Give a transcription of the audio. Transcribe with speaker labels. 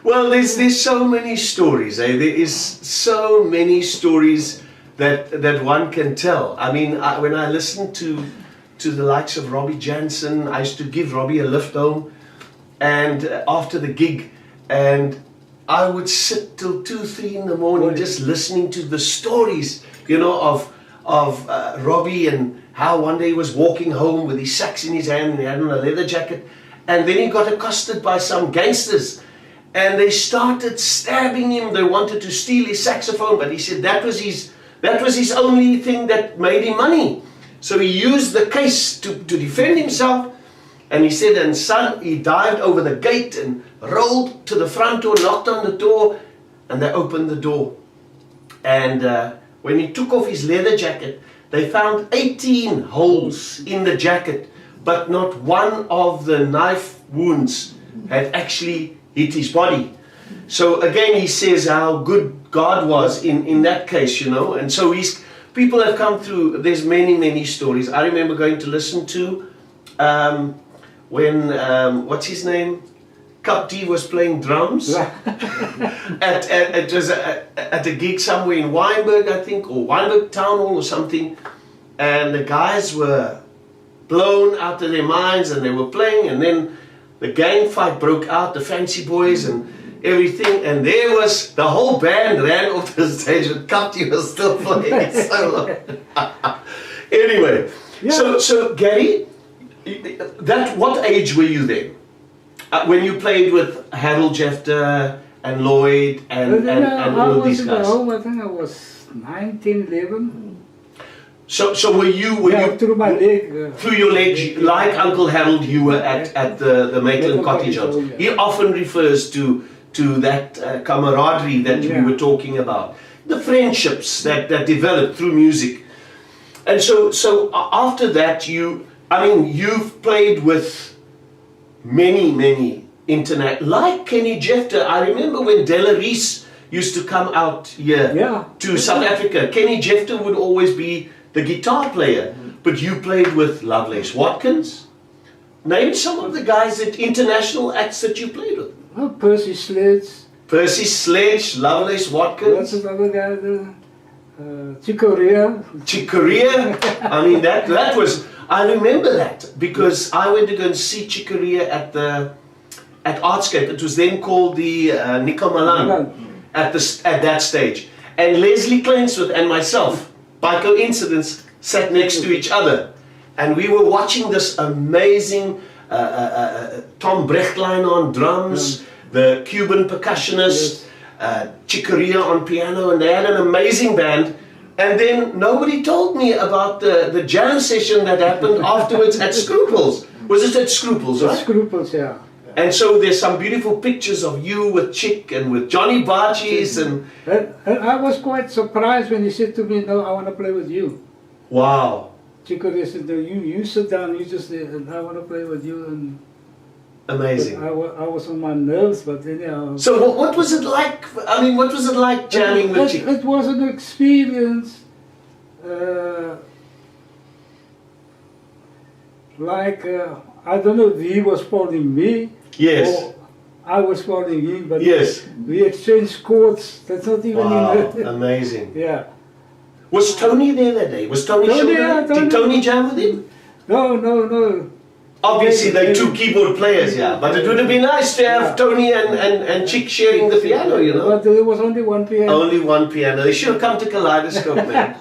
Speaker 1: Well, there's so many stories. Eh? There is so many stories that one can tell. I mean, when I listen to the likes of Robbie Jansen, I used to give Robbie a lift home, and after the gig, and I would sit till 2, 3 in the morning just listening to the stories, you know, of Robbie, and how one day he was walking home with his sax in his hand and he had on a leather jacket, and then he got accosted by some gangsters. And they started stabbing him. They wanted to steal his saxophone, but he said that was his only thing that made him money. So he used the case to defend himself. And he said, and son, he dived over the gate and rolled to the front door, knocked on the door, and they opened the door. And when he took off his leather jacket, they found 18 holes in the jacket, but not one of the knife wounds had actually hit his body. So again, he says how good God was in that case, you know. And so people have come through. There's many stories. I remember going to listen to when what's his name, Cup D was playing drums at a gig somewhere in Wynberg, I think, or Wynberg Town Hall or something, and the guys were blown out of their minds and they were playing, and then the gang fight broke out, the Fancy Boys and everything, and there was the whole band ran off the stage and Cupty was still playing it solo. Anyway, yeah. So Gary, what age were you then? When you played with Harold Jefter and Lloyd and all of these guys?
Speaker 2: I think I was 19, 11.
Speaker 1: So were you
Speaker 2: through my leg?
Speaker 1: Through your leg, like Uncle Harold, you were at the Maitland Cottage. Yeah. He often refers to that camaraderie that we were talking about, the friendships that developed through music. And so after that, you've played with many internet, like Kenny Jefter. I remember when Della Reese used to come out here to South Africa. Kenny Jefter would always be the guitar player, but you played with Lovelace Watkins. Name some of the guys international acts that you played with.
Speaker 2: Oh, Percy
Speaker 1: Sledge, Lovelace Watkins.
Speaker 2: What's another guy there? Corea.
Speaker 1: Corea. I mean that was. I remember that because I went to go and see Corea at Artscape. It was then called the Nico Milan at that stage, and Leslie Klainsworth and myself, by coincidence, sat next to each other, and we were watching this amazing Tom Brechtlein on drums, the Cuban percussionist, Corea on piano, and they had an amazing band. And then nobody told me about the jam session that happened afterwards at Scruples. Was it at Scruples, right?
Speaker 2: Scruples, yeah.
Speaker 1: And so there's some beautiful pictures of you with Chick and with Johnny Bargees and
Speaker 2: I was quite surprised when he said to me, "No, I want to play with you."
Speaker 1: Wow.
Speaker 2: Chicory said, "No, you sit down, you just I want to play with you." And
Speaker 1: amazing.
Speaker 2: I was on my nerves, but anyhow.
Speaker 1: So what was it like? I mean, what was it like jamming with Chick?
Speaker 2: It was an experience. I don't know if he was following me.
Speaker 1: Yes.
Speaker 2: Or I was following him, but
Speaker 1: yes.
Speaker 2: We exchanged chords. That's not even in
Speaker 1: amazing.
Speaker 2: Yeah.
Speaker 1: Was Tony there that day? Was Tony Schilder?
Speaker 2: Yeah,
Speaker 1: Did Tony jam with him?
Speaker 2: No.
Speaker 1: Obviously, they're two keyboard players, but it would have been nice to have Tony and Chick sharing the piano, you know.
Speaker 2: But there was only one piano.
Speaker 1: Only one piano. They should have come to Kaleidoscope, man.